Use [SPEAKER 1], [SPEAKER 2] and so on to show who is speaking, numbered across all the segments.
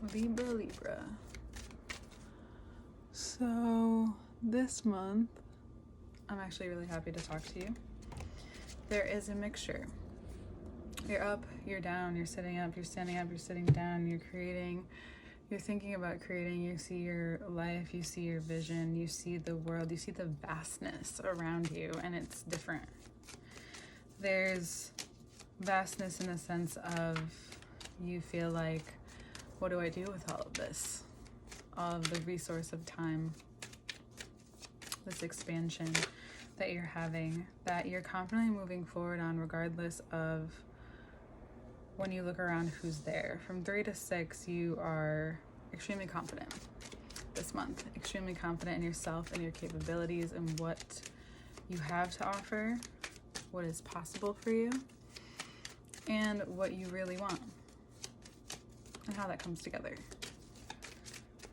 [SPEAKER 1] Libra. So this month, I'm actually really happy to talk to you. There is a mixture. You're up, you're down, you're sitting up, you're standing up, you're sitting down, you're creating, you're thinking about creating, you see your life, you see your vision, you see the world, you see the vastness around you, and it's different. There's vastness in the sense of you feel like, what do I do with all of this? All of the resource of time, this expansion that you're having, that you're confidently moving forward on regardless of when you look around who's there. From 3 to 6, you are extremely confident this month, extremely confident in yourself and your capabilities and what you have to offer, what is possible for you, and what you really want, and how that comes together.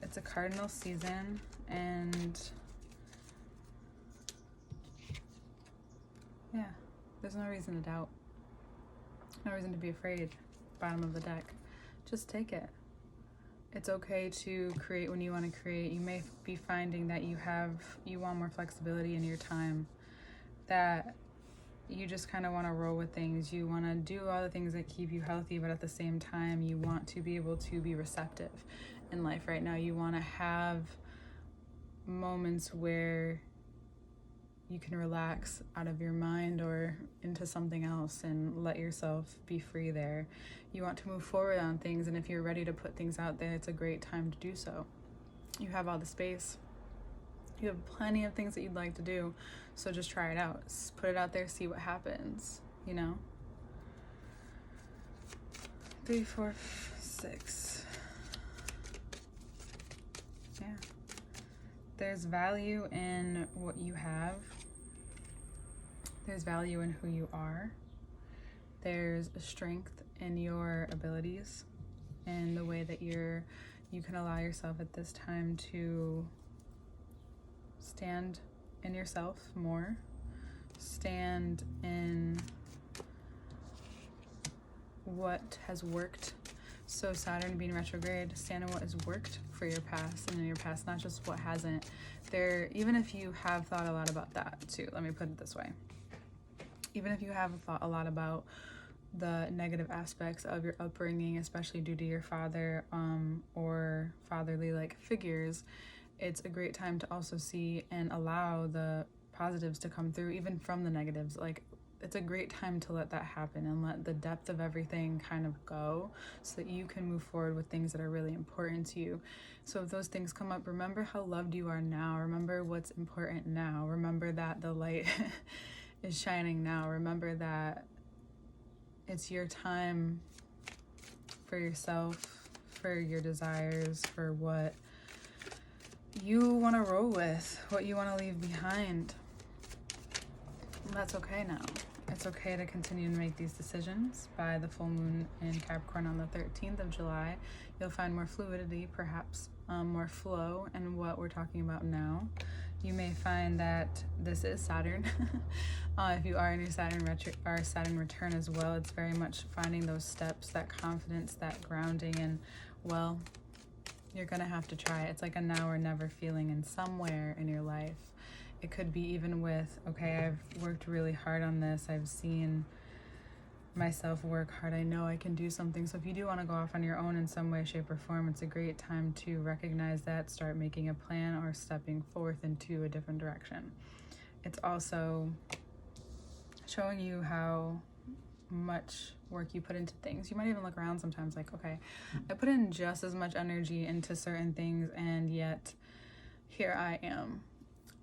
[SPEAKER 1] It's a cardinal season, and yeah, there's no reason to doubt. No reason to be afraid. Bottom of the deck. Just take it. It's okay to create when you want to create. You may be finding that you want more flexibility in your time, that you just kind of want to roll with things. You want to do all the things that keep you healthy, but at the same time, you want to be able to be receptive in life right now. You want to have moments where you can relax out of your mind or into something else and let yourself be free there. You want to move forward on things, and if you're ready to put things out there, it's a great time to do so. You have all the space. You have plenty of things that you'd like to do, so just try it out. Put it out there, see what happens, you know? 3, 4, 6. Yeah. There's value in what you have. There's value in who you are. There's a strength in your abilities and the way that you can allow yourself at this time to stand in yourself more, stand in what has worked. So Saturn being retrograde, stand in what has worked for your past and in your past, not just what hasn't. Even if you have thought a lot about that too, let me put it this way. Even if you have thought a lot about the negative aspects of your upbringing, especially due to your father or fatherly like figures, it's a great time to also see and allow the positives to come through, even from the negatives. Like, it's a great time to let that happen and let the depth of everything kind of go so that you can move forward with things that are really important to you. So if those things come up, remember how loved you are now. Remember what's important now. Remember that the light is shining now. Remember that it's your time for yourself, for your desires, for what you want to roll with, what you want to leave behind. That's okay now. It's okay to continue to make these decisions. By the full moon in Capricorn on the 13th of July, you'll find more fluidity, perhaps more flow in what we're talking about now. You may find that this is Saturn. If you are in your Saturn return as well, it's very much finding those steps, that confidence, that grounding, and well, you're gonna have to try it. It's like a now or never feeling in somewhere in your life. It could be even with, okay, I've worked really hard on this. I've seen myself work hard. I know I can do something. So if you do want to go off on your own in some way, shape, or form, it's a great time to recognize that, start making a plan, or stepping forth into a different direction. It's also showing you how much work you put into things. You might even look around sometimes like, okay, I put in just as much energy into certain things, and yet here I am.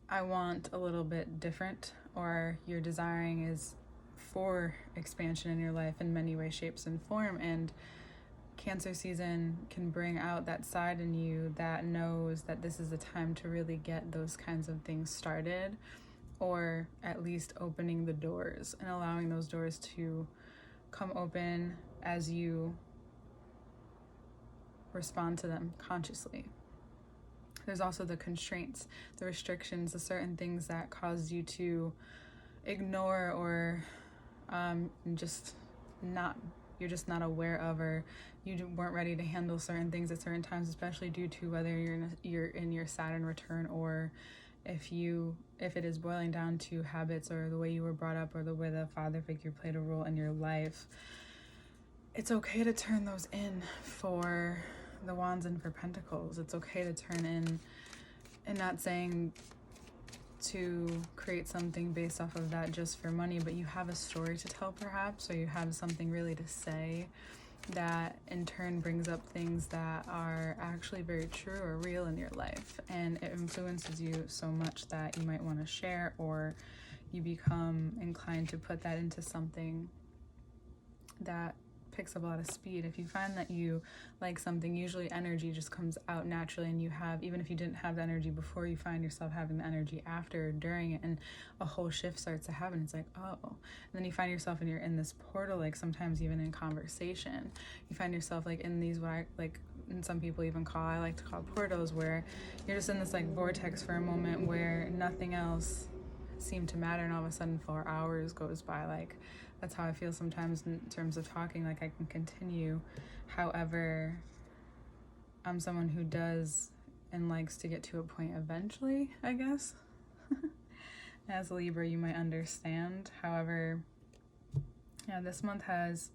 [SPEAKER 1] I want a little bit different, or your desiring is for expansion in your life in many ways, shapes, and form. And Cancer season can bring out that side in you that knows that this is the time to really get those kinds of things started, or at least opening the doors and allowing those doors to come open as you respond to them consciously. There's also the constraints, the restrictions, the certain things that cause you to ignore or just not you're just not aware of, or you weren't ready to handle certain things at certain times, especially due to whether you're in your Saturn return, or if it is boiling down to habits or the way you were brought up or the way the father figure played a role in your life. It's okay to turn those in for the Wands and for Pentacles. It's okay to turn in, and not saying to create something based off of that just for money, but you have a story to tell perhaps, or you have something really to say that in turn brings up things that are actually very true or real in your life, and it influences you so much that you might want to share, or you become inclined to put that into something that picks up a lot of speed. If you find that you like something, usually energy just comes out naturally, and you have, even if you didn't have the energy before, you find yourself having the energy after or during it, and a whole shift starts to happen. It's like, oh, and then you find yourself, and you're in this portal, like sometimes even in conversation, you find yourself like in these, what I like, and some people even I like to call portals, where you're just in this like vortex for a moment where nothing else seemed to matter, and all of a sudden 4 hours goes by. Like, that's how I feel sometimes in terms of talking, like I can continue. However, I'm someone who does and likes to get to a point eventually, I guess. As a Libra, you might understand. However, yeah, this month has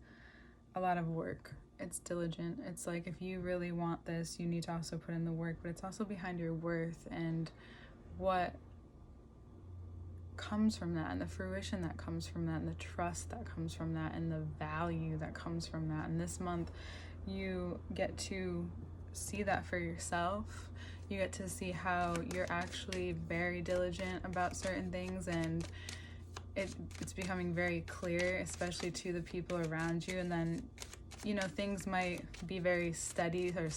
[SPEAKER 1] a lot of work. It's diligent. It's like, if you really want this, you need to also put in the work, but it's also behind your worth and what comes from that, and the fruition that comes from that, and the trust that comes from that, and the value that comes from that. And this month you get to see that for yourself. You get to see how you're actually very diligent about certain things, and it's becoming very clear, especially to the people around you. And then, you know, things might be very steady, or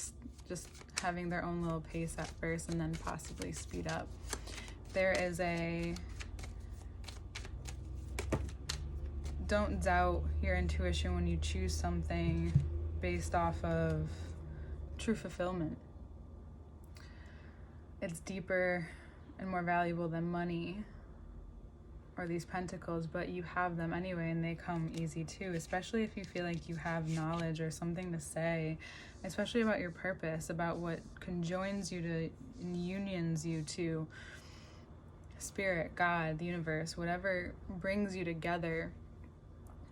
[SPEAKER 1] just having their own little pace at first, and then possibly speed up. There is don't doubt your intuition when you choose something based off of true fulfillment. It's deeper and more valuable than money or these pentacles, but you have them anyway, and they come easy too, especially if you feel like you have knowledge or something to say, especially about your purpose, about what conjoins you to and unions you to spirit, God, the universe, whatever brings you together.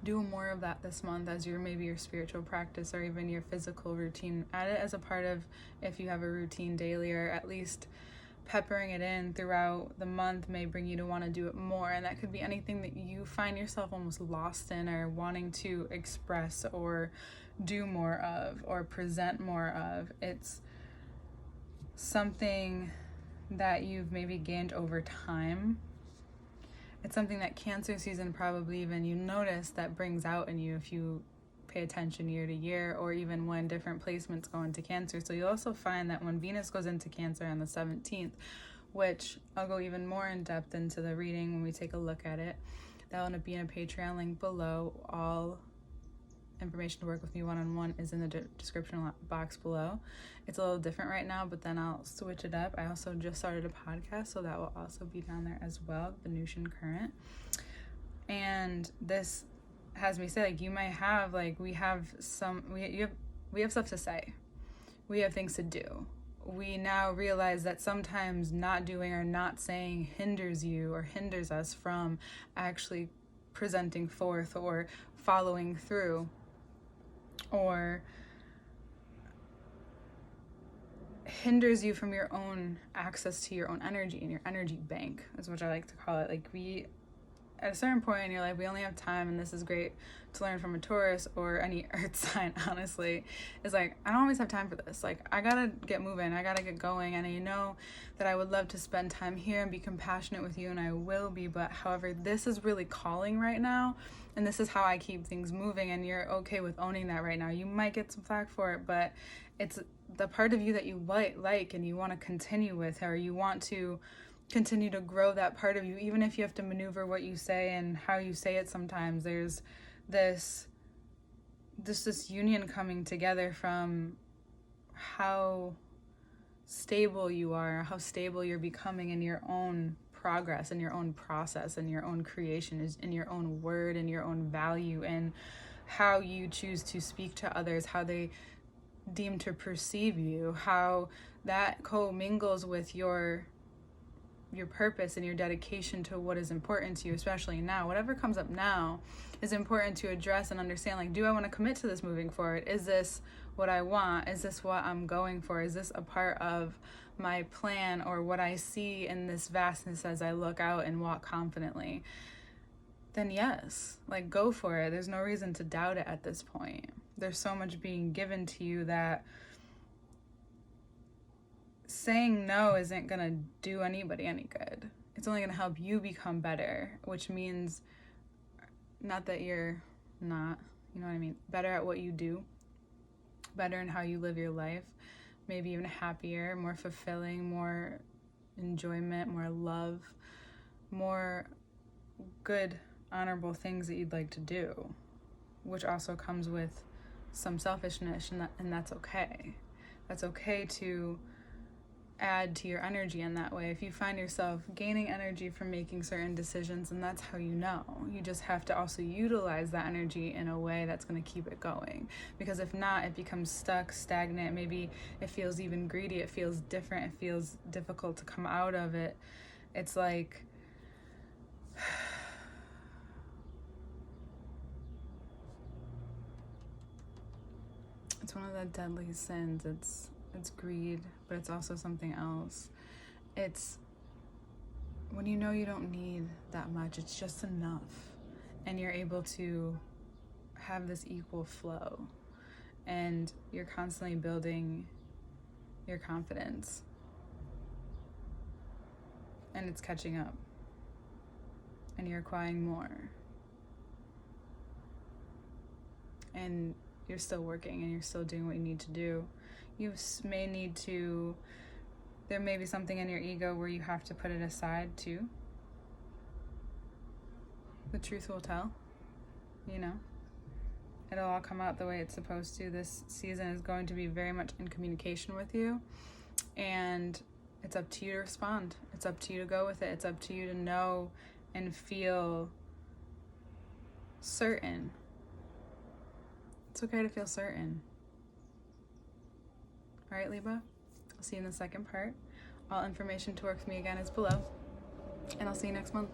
[SPEAKER 1] Do more of that this month as maybe your spiritual practice, or even your physical routine. Add it as a part of, if you have a routine daily, or at least peppering it in throughout the month may bring you to want to do it more. And that could be anything that you find yourself almost lost in, or wanting to express or do more of, or present more of. It's something that you've maybe gained over time. It's something that Cancer season probably even you notice that brings out in you, if you pay attention year to year, or even when different placements go into Cancer. So you'll also find that when Venus goes into Cancer on the 17th, which I'll go even more in depth into the reading when we take a look at it, that'll end up being a Patreon link below. All information to work with me one-on-one is in the description box below. It's a little different right now, but then I'll switch it up. I also just started a podcast, so that will also be down there as well, Venusian Current. And this has me say, like, you might have, like, we have stuff to say. We have things to do. We now realize that sometimes not doing or not saying hinders you, or hinders us from actually presenting forth or following through, or hinders you from your own access to your own energy and your energy bank, is what I like to call it. Like, we, at a certain point in your life, we only have time, and this is great to learn from a Taurus or any earth sign, honestly, is like, I don't always have time for this. Like, I gotta get moving, I gotta get going, and I know that I would love to spend time here and be compassionate with you, and I will be, but however, this is really calling right now, and this is how I keep things moving, and you're okay with owning that right now. You might get some flack for it, but it's the part of you that you like and you want to continue with, or you want to continue to grow that part of you, even if you have to maneuver what you say and how you say it. Sometimes there's this union coming together from how stable you are, how stable you're becoming in your own progress and your own process and your own creation, is in your own word and your own value, and how you choose to speak to others, how they deem to perceive you, how that co-mingles with your purpose and your dedication to what is important to you, especially now. Whatever comes up now is important to address and understand. Like, do I want to commit to this moving forward? Is this what I want? Is this what I'm going for? Is this a part of my plan or what I see in this vastness as I look out and walk confidently? Then yes, like, go for it. There's no reason to doubt it at this point. There's so much being given to you that saying no isn't going to do anybody any good. It's only going to help you become better, which means not that you're not, you know what I mean, better at what you do, better in how you live your life, maybe even happier, more fulfilling, more enjoyment, more love, more good, honorable things that you'd like to do, which also comes with some selfishness, and that's okay. That's okay to add to your energy in that way. If you find yourself gaining energy from making certain decisions, and that's how you know. You just have to also utilize that energy in a way that's going to keep it going. Because if not, it becomes stuck, stagnant. Maybe it feels even greedy. It feels different. It feels difficult to come out of it. It's like it's one of the deadly sins. It's greed, but it's also something else. It's when you know you don't need that much, it's just enough, and you're able to have this equal flow, and you're constantly building your confidence, and it's catching up, and you're acquiring more, and you're still working, and you're still doing what you need to do. There may be something in your ego where you have to put it aside too. The truth will tell, you know. It'll all come out the way it's supposed to. This season is going to be very much in communication with you, and it's up to you to respond. It's up to you to go with it. It's up to you to know and feel certain. It's okay to feel certain. All right, Libra, I'll see you in the second part. All information to work with me again is below, and I'll see you next month.